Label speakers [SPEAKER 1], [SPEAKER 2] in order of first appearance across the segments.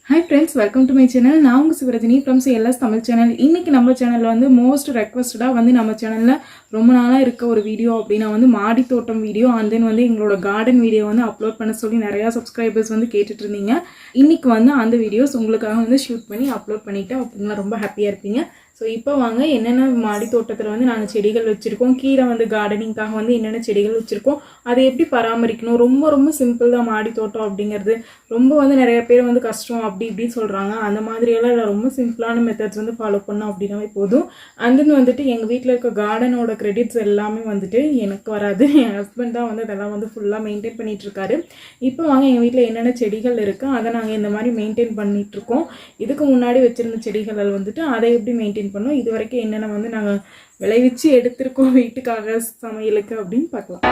[SPEAKER 1] Hi friends, welcome to my channel. நான் உங்க சிவரஜினி from CLS Tamil channel. இன்னைக்கு நம்ம சேனல்ல வந்து மோஸ்ட் ரெக்வெஸ்டடா வந்து நம்ம சேனல்ல ரொம்ப நாளா இருக்க ஒரு வீடியோ அப்படினா வந்து மாடி தோட்டம் வீடியோ and then வந்து எங்களோட கார்டன் வீடியோ வந்து அப்லோட் பண்ண சொல்லி நிறைய சப்ஸ்கிரைபர்ஸ் வந்து கேட்டுட்டு இருந்தீங்க. இன்னைக்கு வந்து அந்த வீடியோஸ் உங்களுக்காக வந்து ஷூட் பண்ணி அப்லோட் பண்ணிட்டேன். அப்படினா ரொம்ப ஹாப்பியா இருப்பீங்க. ஸோ இப்போ வாங்க என்னென்ன மாடி தோட்டத்தில் வந்து நாங்கள் செடிகள் வச்சுருக்கோம், கீழே வந்து கார்டனிங்காக வந்து என்னென்ன செடிகள் வச்சுருக்கோம், அதை எப்படி பராமரிக்கணும். ரொம்ப ரொம்ப சிம்பிள் தான் மாடி தோட்டம் அப்படிங்கிறது. ரொம்ப வந்து நிறைய பேர் வந்து கஷ்டம் அப்படி இப்படி சொல்கிறாங்க. அந்த மாதிரியெல்லாம் இல்லை, ரொம்ப சிம்பிளான மெத்தட்ஸ் வந்து ஃபாலோ பண்ணோம் அப்படின்னாவே போதும். அண்ட் தென் வந்துட்டு எங்கள் வீட்டில் இருக்க கார்டனோட கிரெடிட்ஸ் எல்லாமே வந்துட்டு எனக்கு வராது, என் ஹஸ்பண்ட் தான் வந்து அதெல்லாம் வந்து ஃபுல்லாக மெயின்டைன் பண்ணிகிட்ருக்காரு. இப்போ வாங்க எங்கள் வீட்டில் என்னென்ன செடிகள் இருக்குது அதை நாங்கள் இந்த மாதிரி மெயின்டைன் பண்ணிகிட்ருக்கோம். இதுக்கு முன்னாடி வச்சுருந்த செடிகள் வந்துட்டு அதை எப்படி மெயின்டைன் பண்ணோம், இது வரைக்கும் என்னென்ன வந்து நாங்கள் விளைவிச்சு எடுத்திருக்கோம் வீட்டுக்காக சமையலுக்கு அப்படின்னு பார்க்கலாம்.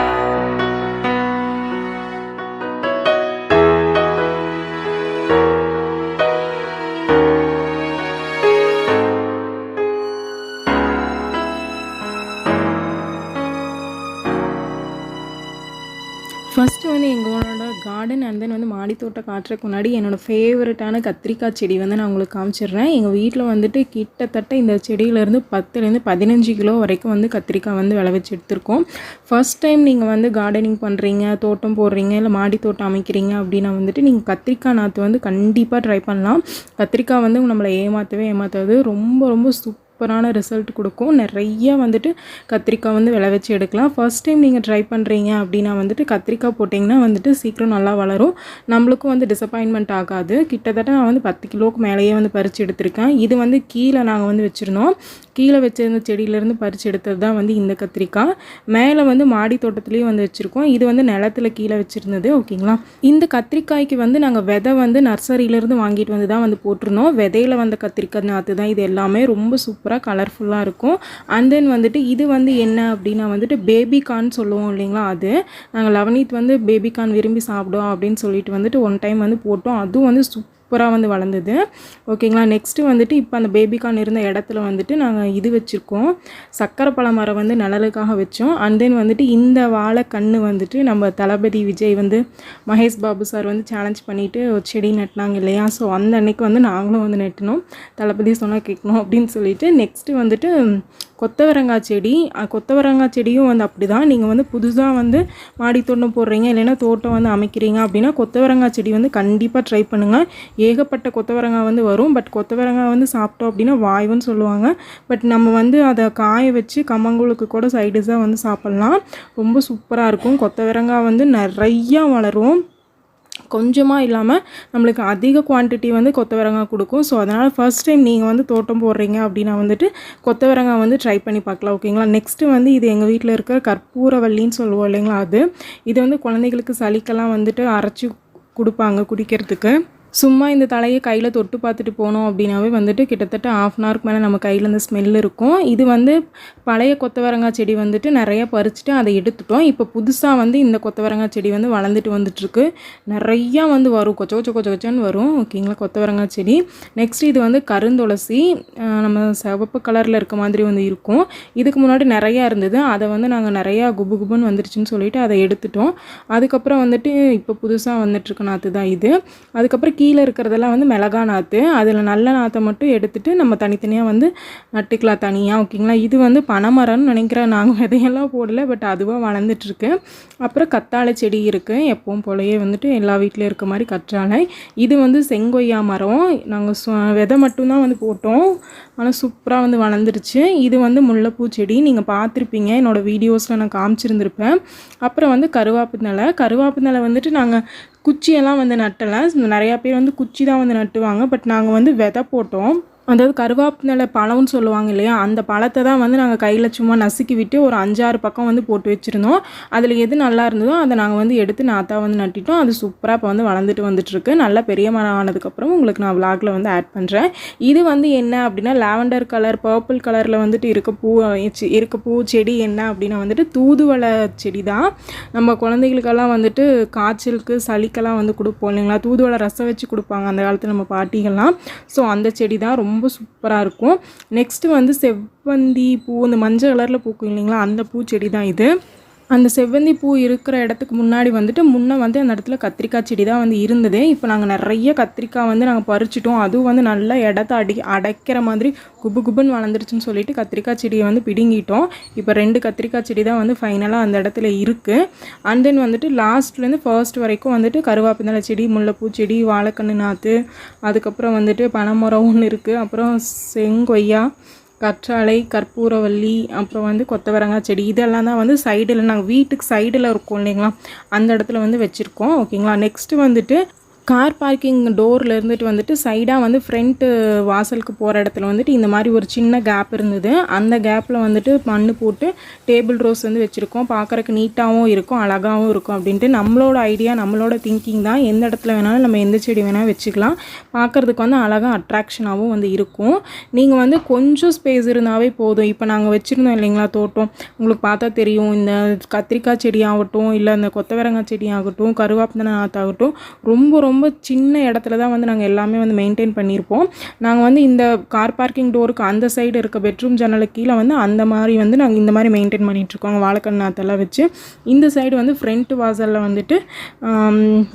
[SPEAKER 1] ஃபஸ்ட்டு வந்து எங்களோட கார்டன் அண்ட் தென் வந்து மாடி தோட்டம் காட்டுறதுக்கு முன்னாடி என்னோடய ஃபேவரட்டான கத்திரிக்காய் செடி வந்து நான் உங்களுக்கு காமிச்சிடுறேன். எங்கள் வீட்டில் வந்துட்டு கிட்டத்தட்ட இந்த செடியிலேருந்து 10லேருந்து 15 கிலோ வரைக்கும் வந்து கத்திரிக்காய் வந்து விளைவிச்சு எடுத்திருக்கோம். ஃபஸ்ட் டைம் நீங்கள் வந்து கார்டனிங் பண்ணுறீங்க, தோட்டம் போடுறீங்க, இல்லை மாடி தோட்டம் அமைக்கிறீங்க அப்படின்னா வந்துட்டு நீங்கள் கத்திரிக்காய் நாற்று வந்து கண்டிப்பாக ட்ரை பண்ணலாம். கத்திரிக்காய் வந்து நம்மளை ஏமாற்றாது, ரொம்ப ரொம்ப சூப்பரான ரிசல்ட் கொடுக்கும். நிறைய வந்துட்டு கத்திரிக்காய் வந்து விளைவிச்சு எடுக்கலாம். ஃபர்ஸ்ட் டைம் நீங்கள் ட்ரை பண்ணுறீங்க அப்படின்னா வந்துட்டு கத்திரிக்காய் போட்டிங்கன்னா வந்துட்டு சீக்கிரம் நல்லா வளரும், நம்மளுக்கும் வந்து டிசப்பாயின்மெண்ட் ஆகாது. கிட்டத்தட்ட நான் வந்து 10 கிலோவுக்கு மேலேயே வந்து பறித்து எடுத்திருக்கேன். இது வந்து கீழே நாங்கள் வந்து வச்சுருந்தோம், கீழே வச்சிருந்த செடியிலேருந்து பறித்து எடுத்தது தான் வந்து இந்த கத்திரிக்காய். மேலே வந்து மாடி தோட்டத்துலேயும் வந்து வச்சுருக்கோம், இது வந்து நிலத்தில் கீழே வச்சுருந்தது. ஓகேங்களா, இந்த கத்திரிக்காய்க்கு வந்து நாங்கள் விதை வந்து நர்சரியிலேருந்து வாங்கிட்டு வந்து தான் வந்து போட்டிருந்தோம். விதையில் வந்த கத்திரிக்காய் நாற்று தான் இது எல்லாமே. ரொம்ப சூப்பராக கலர்ஃபுல்லாக இருக்கும். அண்ட் தென் வந்துட்டு இது வந்து என்ன அப்படின்னா வந்துட்டு பேபிகார்ன் சொல்லுவோம் இல்லைங்களா, அது நாங்கள் 11th வந்து பேபிகார்ன் விரும்பி சாப்பிடுவோம் அப்படின்னு சொல்லிட்டு வந்துட்டு ஒன் டைம் வந்து போட்டோம். அதுவும் வந்து சூப்பராக வந்து வளர்ந்தது. ஓகேங்களா, நெக்ஸ்ட்டு வந்துட்டு இப்போ அந்த பேபிகார்ன் இருந்த இடத்துல வந்துட்டு நாங்கள் இது வச்சுருக்கோம், சக்கரை பழ மரம் வந்து நிழலுக்காக வச்சோம். அண்ட் தென் வந்துட்டு இந்த வாழை கன்று வந்துட்டு நம்ம தளபதி விஜய் வந்து மகேஷ் பாபு சார் வந்து சேலஞ்ச் பண்ணிவிட்டு ஒரு செடி நட்டினாங்க இல்லையா, ஸோ அந்த அன்னைக்கு வந்து நாங்களும் வந்து நட்டினோம், தளபதி சொன்னால் கேட்கணும் அப்படின்னு சொல்லிட்டு. நெக்ஸ்ட்டு வந்துட்டு கொத்தவரங்காய் செடி. கொத்தவரங்காய் செடியும் வந்து அப்படி தான், நீங்கள் வந்து புதுசாக வந்து மாடி தோட்டம் போடுறீங்க இல்லைன்னா தோட்டம் வந்து அமைக்கிறீங்க அப்படின்னா கொத்தவரங்காய் செடி வந்து கண்டிப்பாக ட்ரை பண்ணுங்கள். ஏகப்பட்ட கொத்தவரங்காய் வந்து வரும், பட் கொத்தவரங்காய் வந்து சாப்பிட்டோம் அப்படின்னா வாய்வுன்னு சொல்லுவாங்க. பட் நம்ம வந்து அதை காய வச்சு கம்மங்கூழுக்கு கூட சைடிஸாக வந்து சாப்பிட்லாம், ரொம்ப சூப்பராக இருக்கும். கொத்தவரங்காய் வந்து நிறையா வளரும், கொஞ்சமாக இல்லாமல் நம்மளுக்கு அதிக குவான்டிட்டி வந்து கொத்தவரங்காய் கொடுக்கும். ஸோ அதனால் ஃபர்ஸ்ட் டைம் நீங்கள் வந்து தோட்டம் போடுறீங்க அப்படின்னா வந்துட்டு கொத்தவரங்காய் வந்து ட்ரை பண்ணி பார்க்கலாம். ஓகேங்களா, நெக்ஸ்ட்டு வந்து இது எங்கள் வீட்டில் இருக்கிற கற்பூரவல்லின்னு சொல்லுவோம் இல்லைங்களா, இது வந்து குழந்தைகளுக்கு சளிக்கெல்லாம் வந்துட்டு அரைச்சி கொடுப்பாங்க குடிக்கிறதுக்கு. சும்மா இந்த தலையை கையில் தொட்டு பார்த்துட்டு போனோம் அப்படின்னாவே வந்துட்டு கிட்டத்தட்ட 1/2 an hourக்கு மேலே நம்ம கையில் இந்த ஸ்மெல் இருக்கும். இது வந்து பழைய கொத்தவரங்காய் செடி வந்துட்டு நிறைய பறிச்சுட்டு அதை எடுத்துட்டோம். இப்போ புதுசாக வந்து இந்த கொத்தவரங்காய் செடி வந்து வளர்ந்துட்டு வந்துட்டுருக்கு, நிறையா வந்து வரும், கொச்சன்னு வரும். ஓகேங்களா, கொத்தவரங்காய் செடி. நெக்ஸ்ட் இது வந்து கருந்துளசி, நம்ம சிவப்பு கலரில் இருக்க மாதிரி வந்து இருக்கும். இதுக்கு முன்னாடி நிறையா இருந்தது, அதை வந்து நாங்கள் நிறையா குபுன்னு வந்துருச்சுன்னு சொல்லிட்டு அதை எடுத்துட்டோம். அதுக்கப்புறம் வந்துட்டு இப்போ புதுசாக வந்துட்டுருக்க நாற்று தான் இது. அதுக்கப்புறம் கீழே இருக்கிறதெல்லாம் வந்து மிளகா நாற்று, அதில் நல்ல நாற்றை மட்டும் எடுத்துகிட்டு நம்ம தனித்தனியாக வந்து நட்டுக்கலாம் தனியாக. ஓகேங்களா, இது வந்து பனைமரம்னு நினைக்கிறேன், நாங்கள் விதையெல்லாம் போடலை, பட் அதுவாக வளர்ந்துட்டுருக்கு. அப்புறம் கத்தாழை செடி இருக்குது, எப்பவும் போலயே வந்துட்டு எல்லா வீட்லேயும் இருக்க மாதிரி கற்றாழை. இது வந்து செங்கொய்யா மரம், நாங்கள் விதை மட்டும்தான் வந்து போட்டோம், ஆனால் சூப்பராக வந்து வளர்ந்துருச்சு. இது வந்து முல்லைப்பூ செடி, நீங்கள் பார்த்துருப்பீங்க, என்னோடய வீடியோஸில் நான் காமிச்சிருந்துருப்பேன். அப்புறம் வந்து கருவாப்பு நிலை வந்துட்டு நாங்கள் குச்சியெல்லாம் வந்து நட்டலை, நிறையா பேர் வந்து குச்சி தான் வந்து நட்டுவாங்க, பட் நாங்கள் வந்து விதை போட்டோம். அதாவது கருவேப்பிலை பழம்னு சொல்லுவாங்க இல்லையா, அந்த பழத்தை தான் வந்து நாங்கள் கையில் சும்மா நசுக்கி விட்டு ஒரு 5-6 பக்கம் வந்து போட்டு வச்சுருந்தோம். அதில் எது நல்லா இருந்ததோ அதை நாங்கள் வந்து எடுத்து நாற்றா வந்து நட்டிட்டோம். அது சூப்பராக இப்போ வந்து வந்துட்டுருக்கு. நல்ல பெரிய மரம் ஆனதுக்கப்புறம் உங்களுக்கு நான் விலாகில் வந்து ஆட் பண்ணுறேன். இது வந்து என்ன அப்படின்னா லாவெண்டர் கலர், பர்பிள் கலரில் வந்துட்டு இருக்க பூ செடி என்ன அப்படின்னா வந்துட்டு தூதுவளை செடி தான். நம்ம குழந்தைகளுக்கெல்லாம் வந்துட்டு காய்ச்சலுக்கு சளிக்கெல்லாம் வந்து கொடுப்போம் இல்லைங்களா, தூதுவளை ரசம் வச்சு கொடுப்பாங்க அந்த காலத்தில் நம்ம பாட்டிகள்லாம். ஸோ அந்த செடி தான் ரொம்ப சூப்பராக இருக்கும். நெக்ஸ்ட்டு வந்து செவ்வந்தி பூ, இந்த மஞ்சள் கலரில் பூக்கும் இல்லைங்களா, அந்த பூச்செடி தான் இது. அந்த செவ்வந்தி பூ இருக்கிற இடத்துக்கு முன்னாடி வந்துட்டு முன்னே வந்து அந்த இடத்துல கத்திரிக்காய் செடி தான் வந்து இருந்தது. இப்போ நாங்கள் நிறைய கத்திரிக்காய் வந்து நாங்கள் பறிச்சிட்டோம். அதுவும் வந்து நல்ல இடத்த அடைக்கிற மாதிரி குபு குபுன்னு வளர்ந்துருச்சுன்னு சொல்லிட்டு கத்திரிக்காய் செடியை வந்து பிடுங்கிட்டோம். இப்போ 2 கத்திரிக்காய் செடி தான் வந்து ஃபைனலாக அந்த இடத்துல இருக்குது. அண்ட் தென் வந்துட்டு லாஸ்ட்லேருந்து ஃபர்ஸ்ட் வரைக்கும் வந்துட்டு கருவேப்பிலை செடி, முல்லைப்பூ செடி, வாழைக்கண்ணு நாற்று, அதுக்கப்புறம் வந்துட்டு பனைமரம் ஒன்று இருக்குது, அப்புறம் செங்கொய்யா, கற்றாழை, கற்பூரவள்ளி, அப்புறம் வந்து கொத்தவரங்காய் செடி, இதெல்லாம் தான் வந்து சைடில் நாங்கள் வீட்டுக்கு சைடில் இருக்கும் இல்லைங்களா, அந்த இடத்துல வந்து வச்சுருக்கோம். ஓகேங்களா. நெக்ஸ்ட்டு வந்துட்டு கார் பார்க்கிங் டோரில் இருந்துட்டு வந்துட்டு சைடாக வந்து ஃப்ரண்ட்டு வாசலுக்கு போகிற இடத்துல வந்துட்டு இந்த மாதிரி ஒரு சின்ன கேப் இருந்தது. அந்த கேப்பில் வந்துட்டு மண் போட்டு டேபிள் ரோஸ் வந்து வச்சுருக்கோம். பார்க்குறக்கு நீட்டாகவும் இருக்கும், அழகாகவும் இருக்கும் அப்படின்ட்டு நம்மளோட ஐடியா, நம்மளோட திங்கிங் தான். எந்த இடத்துல வேணாலும் நம்ம எந்த செடி வேணாலும் வச்சுக்கலாம். பார்க்குறதுக்கு வந்து அழகாக அட்ராக்ஷனாகவும் வந்து இருக்கும். நீங்கள் வந்து கொஞ்சம் ஸ்பேஸ் இருந்தாவே போதும். இப்போ நாங்கள் வச்சுருந்தோம் இல்லைங்களா தோட்டம், உங்களுக்கு பார்த்தா தெரியும். இந்த கத்திரிக்காய் செடி ஆகட்டும், இல்லை இந்த கொத்தவரங்காய் செடி ஆகட்டும், கருவேப்பிலை நாற்றாகட்டும், ரொம்ப ரொம்ப சின்ன இடத்துல தான் வந்து நாங்கள் எல்லாமே வந்து மெயின்டைன் பண்ணியிருப்போம். நாங்கள் வந்து இந்த கார் பார்க்கிங் டோருக்கு அந்த சைடு இருக்க பெட்ரூம் ஜன்னலுக்கு கீழே வந்து அந்த மாதிரி வந்து நாங்கள் இந்த மாதிரி மெயின்டைன் பண்ணிகிட்ருக்கோம். வாழைக்கண்ணு நாற்றெல்லாம் வச்சு இந்த சைடு வந்து ஃப்ரண்ட் வாசலில் வந்துட்டு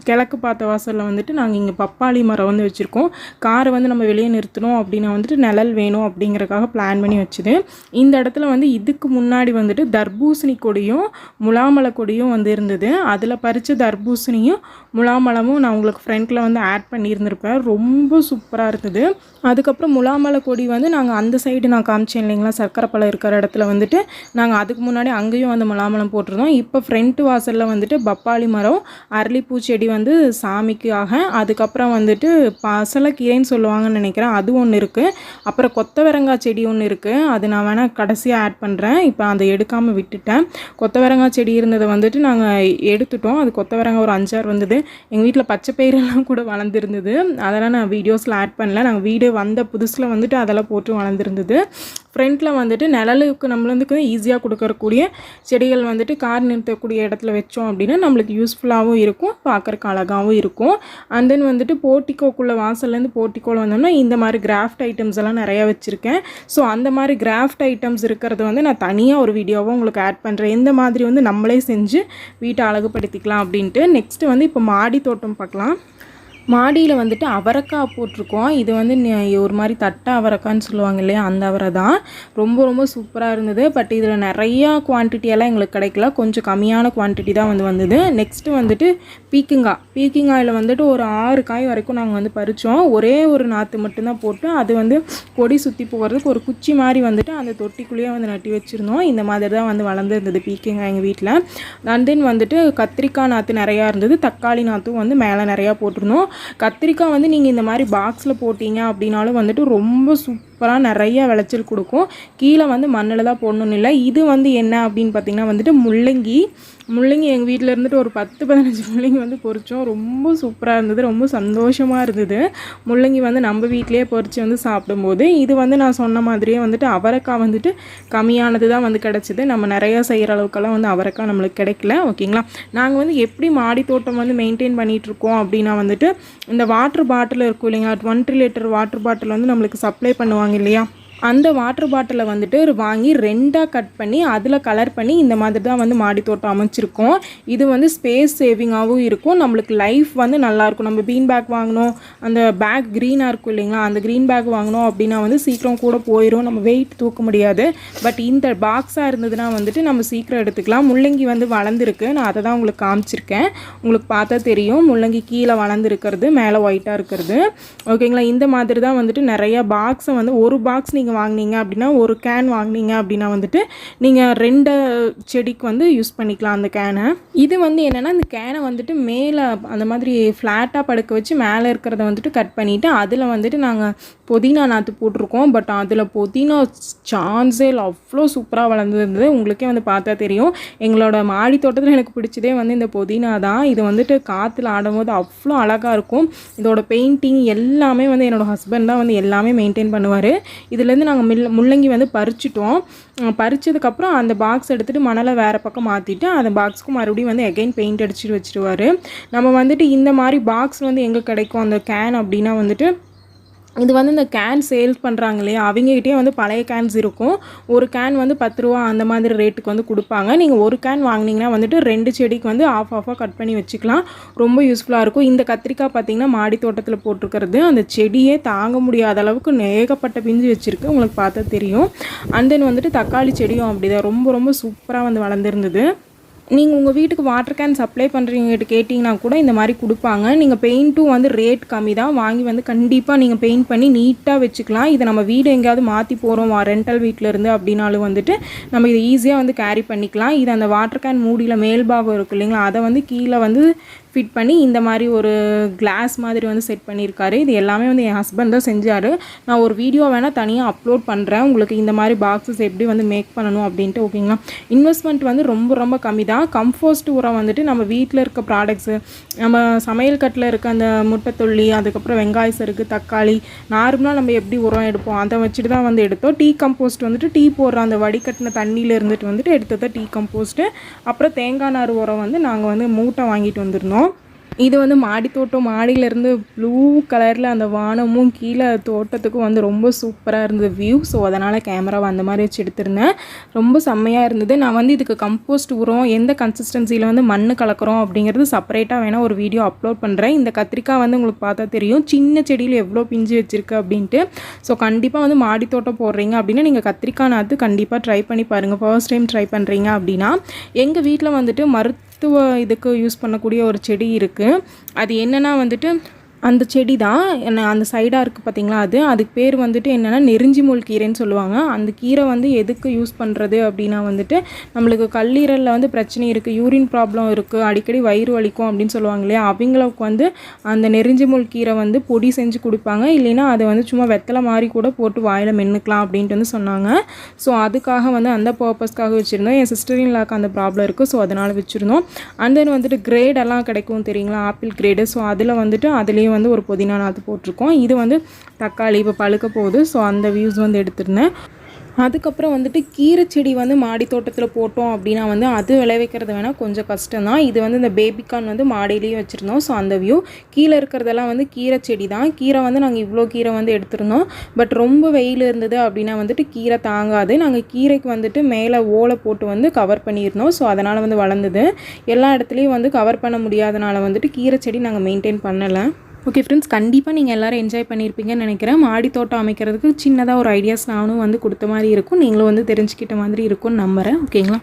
[SPEAKER 1] கிழக்கு பார்த்த வாசலில் வந்துட்டு நாங்கள் இங்கே பப்பாளி மரம் வந்து வச்சுருக்கோம். காரை வந்து நம்ம வெளியே நிறுத்தணும் அப்படின்னா வந்துட்டு நிழல் வேணும் அப்படிங்கிறக்காக பிளான் பண்ணி வச்சுது. இந்த இடத்துல வந்து இதுக்கு முன்னாடி வந்துட்டு தர்பூசணி கொடியும் முலாமலை கொடியும் வந்து இருந்தது. அதில் பறித்த தர்பூசணியும் முலாமலமும் நான் உங்களுக்கு ஃப்ரண்ட்டில் வந்து ஆட் பண்ணியிருந்திருப்பேன். ரொம்ப சூப்பராக இருந்தது. அதுக்கப்புறம் முலாமலை கொடி வந்து நாங்கள் அந்த சைடு நான் காமிச்சேன் இல்லைங்களா, சர்க்கரை பழம் இருக்கிற இடத்துல வந்துட்டு நாங்கள் அதுக்கு முன்னாடி அங்கேயும் வந்து முலாமலம் போட்டிருந்தோம். இப்போ ஃப்ரண்ட் வாசலில் வந்துட்டு பப்பாளி மரம், அரளிப்பூ செடி வந்து சாமிக்காக, அதுக்கப்புறம் வந்துட்டு பசலைக்கீரைன்னு சொல்லுவாங்கன்னு நினைக்கிறேன், அது ஒன்று இருக்குது. அப்புறம் கொத்தவரங்காய் செடி ஒன்று இருக்குது, அது நான் வேணால் கடைசியாக ஆட் பண்ணுறேன். இப்போ அதை எடுக்காமல் விட்டுட்டேன். கொத்தவரங்காய் செடி இருந்ததை வந்துட்டு நாங்கள் எடுத்துட்டோம். அது கொத்தவரங்காய் ஒரு 5-6 வந்தது. எங்கள் வீட்டில் பச்சை பயிரெல்லாம் கூட வளர்ந்துருந்தது. அதெல்லாம் நான் வீடியோஸில் ஆட் பண்ணல. நாங்கள் வீடு வந்த புதுசில் வந்துட்டு அதெல்லாம் போட்டு வளர்ந்துருந்தது. ஃப்ரண்ட்டில் வந்துட்டு நிழலுக்கு நம்மளுக்கு ஈஸியாக கொடுக்கக்கூடிய செடிகள் வந்துட்டு கார் நிறுத்தக்கூடிய இடத்துல வச்சோம் அப்படின்னா நம்மளுக்கு யூஸ்ஃபுல்லாகவும் இருக்கும், பார்க்குறக்கு அழகாகவும் இருக்கும். அண்ட் தென் வந்துட்டு போர்ட்டிக்கோக்குள்ளே வாசல்லேருந்து போர்ட்டிக்கோவில் வந்தோம்னா இந்த மாதிரி கிராஃப்ட் ஐட்டம்ஸ் எல்லாம் நிறையா வச்சுருக்கேன். ஸோ அந்த மாதிரி கிராஃப்ட் ஐட்டம்ஸ் இருக்கிறது வந்து நான் தனியாக ஒரு வீடியோவாக உங்களுக்கு ஆட் பண்ணுறேன். எந்த மாதிரி வந்து நம்மளே செஞ்சு வீட்டை அழகுபடுத்திக்கலாம் அப்படின்ட்டு. நெக்ஸ்ட்டு வந்து இப்போ மாடி தோட்டம் பார்க்கலாம். மாடியில் வந்துட்டு அவரைக்காய் போட்டிருக்கோம். இது வந்து ஒரு மாதிரி தட்டை அவரைக்கான்னு சொல்லுவாங்க இல்லையா, அந்த அவரை தான். ரொம்ப ரொம்ப சூப்பராக இருந்தது. பட் இதில் நிறையா குவான்டிட்டியெல்லாம் எங்களுக்கு கிடைக்கல, கொஞ்சம் கம்மியான குவான்டிட்டி தான் வந்து வந்தது. நெக்ஸ்ட்டு வந்துட்டு பீக்கிங்காயில் வந்துட்டு ஒரு 6 காய் வரைக்கும் நாங்கள் வந்து பறித்தோம். ஒரே ஒரு நாற்று மட்டும்தான் போட்டு அது வந்து கொடி சுற்றி போகிறதுக்கு ஒரு குச்சி மாதிரி வந்துட்டு அந்த தொட்டிக்குள்ளேயே வந்து நட்டி வச்சுருந்தோம். இந்த மாதிரி தான் வந்து வளர்ந்துருந்தது பீக்கிங்காய் எங்கள் வீட்டில். அண்ட் தென் வந்துட்டு கத்திரிக்காய் நாற்று நிறையா இருந்தது, தக்காளி நாற்றும் வந்து மேலே நிறையா போட்டிருந்தோம். கத்திரிக்காய் வந்து நீங்கள் இந்த மாதிரி பாக்ஸில் போட்டிங்க அப்படின்னாலும் வந்துட்டு ரொம்ப சூப்பராக நிறைய விளைச்சல் கொடுக்கும். கீழே வந்து மண்ணில் தான் போடணும்னு இல்லை. இது வந்து என்ன அப்படின்னு பார்த்திங்கன்னா வந்துட்டு முள்ளங்கி எங்கள் வீட்டில் இருந்துட்டு ஒரு 10-15 முள்ளங்கி வந்து பொறிச்சோம். ரொம்ப சூப்பராக இருந்தது, ரொம்ப சந்தோஷமாக இருந்தது. முள்ளங்கி வந்து நம்ம வீட்டிலேயே பொறிச்சு வந்து சாப்பிடும்போது இது வந்து நான் சொன்ன மாதிரியே வந்துட்டு அவரைக்காய் வந்துட்டு கம்மியானது தான் வந்து கிடச்சிது. நம்ம நிறையா செய்கிற அளவுக்கெல்லாம் வந்து அவரைக்காய் நம்மளுக்கு கிடைக்கல. ஓகேங்களா. நாங்கள் வந்து எப்படி மாடி தோட்டம் வந்து மெயின்டைன் பண்ணிகிட்ருக்கோம் அப்படின்னா வந்துட்டு இந்த வாட்டர் பாட்டில் இருக்கும் இல்லைங்களா, 20 லிட்டர் வாட்டர் பாட்டில் வந்து நம்மளுக்கு சப்ளை பண்ணுவாங்க இல்லையா, அந்த வாட்டர் பாட்டிலை வந்துட்டு வாங்கி 2ஆக கட் பண்ணி அதில் கலர் பண்ணி இந்த மாதிரி தான் வந்து மாடி தோட்டம் அமைச்சிருக்கோம். இது வந்து ஸ்பேஸ் சேவிங்காகவும் இருக்கும், நம்மளுக்கு லைஃப் வந்து நல்லாயிருக்கும். நம்ம பீன் பேக் வாங்கினோம், அந்த பேக் க்ரீனாக இருக்கும் இல்லைங்களா, அந்த க்ரீன் பேக் வாங்கினோம் அப்படின்னா வந்து சீக்கிரம் கூட போயிடும், நம்ம வெயிட் தூக்க முடியாது. பட் இந்த பாக்ஸாக இருந்ததுன்னா வந்துட்டு நம்ம சீக்கிரம் எடுத்துக்கலாம். முள்ளங்கி வந்து வளர்ந்துருக்கு, நான் அதை தான் உங்களுக்கு காமிச்சிருக்கேன். உங்களுக்கு பார்த்தா தெரியும், முள்ளங்கி கீழே வளர்ந்துருக்கிறது, மேலே ஒயிட்டாக இருக்கிறது. ஓகேங்களா. இந்த மாதிரி தான் வந்துட்டு நிறையா பாக்ஸை வந்து ஒரு பாக்ஸ் நீங்கள் வாங்கினீங்க அப்படின்னா, ஒரு கேன் வாங்கினீங்க அப்படின்னா வந்துட்டு நீங்கள் 2 செடிக்கு வந்து யூஸ் பண்ணிக்கலாம் அந்த கேனை. இது வந்து என்னென்னா, இந்த கேனை வந்துட்டு மேலே அந்த மாதிரி ஃப்ளாட்டாக படுக்க வச்சு மேலே இருக்கிறத வந்துட்டு கட் பண்ணிவிட்டு அதில் வந்துட்டு நாங்கள் புதினா நாற்று போட்டிருக்கோம். பட் அதில் புதினா சான்ஸே அவ்வளோ சூப்பராக வளர்ந்துருந்தது. உங்களுக்கே வந்து பார்த்தா தெரியும். எங்களோட மாடி தோட்டத்தில் எனக்கு பிடிச்சதே வந்து இந்த புதினா தான். இது வந்துட்டு காற்றுல ஆடும்போது அவ்வளோ அழகாக இருக்கும். இதோட பெயிண்டிங் எல்லாமே வந்து என்னோடய ஹஸ்பண்ட் தான் வந்து எல்லாமே மெயின்டைன் பண்ணுவார். இதுலேருந்து நாங்கள் முள்ளங்கி வந்து பறிச்சிட்டோம். பறிச்சதுக்கப்புறம் அந்த பாக்ஸ் எடுத்துகிட்டு மணலை வேறு பக்கம் மாற்றிட்டு அந்த பாக்ஸுக்கு மறுபடியும் வந்து எகைன் பெயிண்ட் அடிச்சுட்டு வச்சுருவார். நம்ம வந்துட்டு இந்த மாதிரி பாக்ஸ் வந்து எங்கே கிடைக்கும் அந்த கேன் அப்படின்னா வந்துட்டு இது வந்து இந்த கேன் சேல்ஸ் பண்ணுறாங்க இல்லையா, அவங்ககிட்டயே வந்து பழைய கேன்ஸ் இருக்கும். ஒரு கேன் வந்து 10 ரூபா அந்த மாதிரி ரேட்டுக்கு வந்து கொடுப்பாங்க. நீங்கள் ஒரு கேன் வாங்கினீங்கன்னா வந்துட்டு 2 செடிக்கு வந்து ஆஃபாக கட் பண்ணி வச்சுக்கலாம். ரொம்ப யூஸ்ஃபுல்லாக இருக்கும். இந்த கத்திரிக்காய் பார்த்திங்கன்னா மாடி தோட்டத்தில் போட்டிருக்கிறது, அந்த செடியே தாங்க முடியாத அளவுக்கு ஏகப்பட்ட பிஞ்சு வச்சுருக்கு, உங்களுக்கு பார்த்தா தெரியும். அண்ட் தென் வந்துட்டு தக்காளி செடியும் அப்படி தான் ரொம்ப ரொம்ப சூப்பராக வந்து வளர்ந்துருந்தது. நீங்கள் உங்கள் வீட்டுக்கு வாட்டர் கேன் சப்ளை பண்ணுறீங்கிட்ட கேட்டிங்கன்னா கூட இந்த மாதிரி கொடுப்பாங்க. நீங்கள் பெயிண்ட்டும் வந்து ரேட் கம்மி தான், வாங்கி வந்து கண்டிப்பாக நீங்கள் பெயிண்ட் பண்ணி நீட்டாக வச்சுக்கலாம். இதை நம்ம வீடு எங்கேயாவது மாற்றி போகிறோம் ரெண்டல் வீட்டிலேருந்து அப்படின்னாலும் வந்துட்டு நம்ம இதை ஈஸியாக வந்து கேரி பண்ணிக்கலாம். இது அந்த வாட்டர் கேன் மூடியில் மேல்பாகம் இருக்குது இல்லைங்களா, அதை வந்து கீழே வந்து ஃபிட் பண்ணி இந்த மாதிரி ஒரு கிளாஸ் மாதிரி வந்து செட் பண்ணியிருக்காரு. இது எல்லாமே வந்து என் ஹஸ்பண்ட் தான் செஞ்சார். நான் ஒரு வீடியோ வேணால் தனியாக அப்லோட் பண்ணுறேன் உங்களுக்கு, இந்த மாதிரி பாக்ஸஸ் எப்படி வந்து மேக் பண்ணணும் அப்படின்ட்டு. ஓகேங்களா, இன்வெஸ்ட்மெண்ட் வந்து ரொம்ப ரொம்ப கம்மி தான். கம்போஸ்ட் உரம் வந்துட்டு நம்ம வீட்டில் இருக்க ப்ராடக்ட்ஸு, நம்ம சமையல் கட்டில் இருக்க அந்த முட்டை தொல்லி, அதுக்கப்புறம் வெங்காயம் சருக்கு, தக்காளி, நார்மலாக நம்ம எப்படி உரம் எடுப்போம் அதை வச்சுட்டு தான் வந்து எடுத்தோம். டீ கம்போஸ்ட் வந்துட்டு டீ போடுற அந்த வடிகட்டின தண்ணியில் இருந்துட்டு வந்துட்டு எடுத்தது டீ கம்போஸ்ட்டு. அப்புறம் தேங்காய் நார் உரம் வந்து நாங்கள் வந்து மூட்டை வாங்கிட்டு வந்திருந்தோம். இது வந்து மாடி தோட்டம், மாடியிலேருந்து ப்ளூ கலரில் அந்த வானமும் கீழே தோட்டத்துக்கும் வந்து ரொம்ப சூப்பராக இருந்தது வியூ. ஸோ அதனால் கேமராவை அந்த மாதிரி வச்சு எடுத்திருந்தேன். ரொம்ப செம்மையாக இருந்தது. நான் வந்து இதுக்கு கம்போஸ்ட் உரம் எந்த கன்சிஸ்டன்சியில் வந்து மண் கலக்கிறோம் அப்படிங்கிறது செப்பரேட்டாக வேணால் ஒரு வீடியோ அப்லோட் பண்ணுறேன். இந்த கத்திரிக்காய் வந்து உங்களுக்கு பார்த்தா தெரியும் சின்ன செடியில் எவ்வளோ பிஞ்சு வச்சுருக்கு அப்படின்ட்டு. ஸோ கண்டிப்பாக வந்து மாடி தோட்டம் போடுறீங்க அப்படின்னா நீங்கள் கத்திரிக்காய் நாற்று கண்டிப்பாக ட்ரை பண்ணி பாருங்கள். ஃபர்ஸ்ட் டைம் ட்ரை பண்ணுறீங்க அப்படின்னா. எங்கள் வீட்டில் வந்துட்டு இதுக்கு யூஸ் பண்ணக்கூடிய ஒரு செடி இருக்குது. அது என்னென்னா வந்துட்டு அந்த செடி தான் அந்த சைடாக இருக்குது பார்த்திங்களா, அதுக்கு பேர் வந்துட்டு என்னென்னா நெருஞ்சி முள் கீரைன்னு சொல்லுவாங்க. அந்த கீரை வந்து எதுக்கு யூஸ் பண்ணுறது அப்படின்னா வந்துட்டு நம்மளுக்கு கல்லீரலில் வந்து பிரச்சனை இருக்குது, யூரின் ப்ராப்ளம் இருக்குது, அடிக்கடி வயிறு வலிக்கும் அப்படின்னு சொல்லுவாங்க இல்லையா, அவங்களுக்கு வந்து அந்த நெருஞ்சி முள் கீரை வந்து பொடி செஞ்சு கொடுப்பாங்க. இல்லைன்னா அதை வந்து சும்மா வெத்தலை மாதிரி கூட போட்டு வாயில் மென்னுக்கலாம் அப்படின்ட்டு வந்து சொன்னாங்க. ஸோ அதுக்காக வந்து அந்த பர்பஸ்க்காக வச்சுருந்தோம். என் சிஸ்டர் இன் லாக்கு அந்த ப்ராப்ளம் இருக்குது, ஸோ அதனால் வச்சுருந்தோம். அண்ட் தென் வந்துட்டு கிரேடெல்லாம் கிடைக்கும் தெரியுங்களா, ஆப்பிள் கிரேடு. ஸோ அதில் வந்துட்டு அதுலேயே வந்து ஒரு புதினா நாற்று போட்டிருக்கோம். இது வந்து தக்காளி இப்போ பழுக்க போகுது. ஸோ அந்த வியூஸ் வந்து எடுத்திருந்தேன். அதுக்கப்புறம் வந்துட்டு கீரை செடி வந்து மாடி தோட்டத்தில் போட்டோம் அப்படின்னா வந்து அது விளைவிக்கிறது வேணால் கொஞ்சம் கஷ்டம் தான். இது வந்து இந்த பேபிகார்ன் வந்து மாடியிலேயே வச்சுருந்தோம். ஸோ அந்த வியூ கீழே இருக்கிறதெல்லாம் வந்து கீரை செடி தான். கீரை வந்து நாங்கள் இவ்வளோ கீரை வந்து எடுத்திருந்தோம். பட் ரொம்ப வெயில் இருந்தது அப்படின்னா வந்துட்டு கீரை தாங்காது. நாங்கள் கீரைக்கு வந்துட்டு மேலே ஓலை போட்டு வந்து கவர் பண்ணியிருந்தோம். ஸோ அதனால் வந்து வளர்ந்தது. எல்லா இடத்துலையும் வந்து கவர் பண்ண முடியாதனால வந்துட்டு கீரை செடி நாங்கள் மெயின்டைன் பண்ணலை. ஓகே ஃப்ரெண்ட்ஸ், கண்டிப்பாக நீங்கள் எல்லோரும் என்ஜாய் பண்ணியிருப்பீங்கன்னு நினைக்கிறேன். மாடி தோட்டம் அமைக்கிறதுக்கு சின்னதாக ஒரு ஐடியாஸ் நானும் வந்து கொடுத்த மாதிரி இருக்கும், நீங்களும் வந்து தெரிஞ்சுக்கிட்ட மாதிரி இருக்கும்னு நம்புகிறேன். ஓகேங்களா?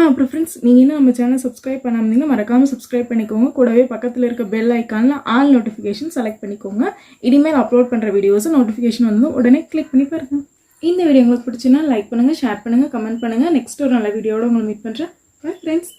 [SPEAKER 1] அப்புறம் ஃப்ரெண்ட்ஸ், நீங்கள் இன்னும் நம்ம சேனல் சப்ஸ்கிரைப் பண்ணாமல் மறக்காமல் சப்ஸ்கிரைப் பண்ணிக்கோங்க. கூடவே பக்கத்தில் இருக்க பெல் ஐக்கானில் ஆல் நோட்டிஃபிகேஷன் செலக்ட் பண்ணிக்கோங்க. இனிமேல் அப்லோட் பண்ணுற வீடியோஸும் நோட்டிஃபிகேஷன் வந்து உடனே கிளிக் பண்ணி பாருங்கள். இந்த வீடியோ உங்களுக்கு பிடிச்சுன்னா லைக் பண்ணுங்கள், ஷேர் பண்ணுங்கள், கமெண்ட் பண்ணுங்கள். நெக்ஸ்ட் ஒரு நல்ல வீடியோட உங்களை மீட் பண்ணுறேன். Bye friends.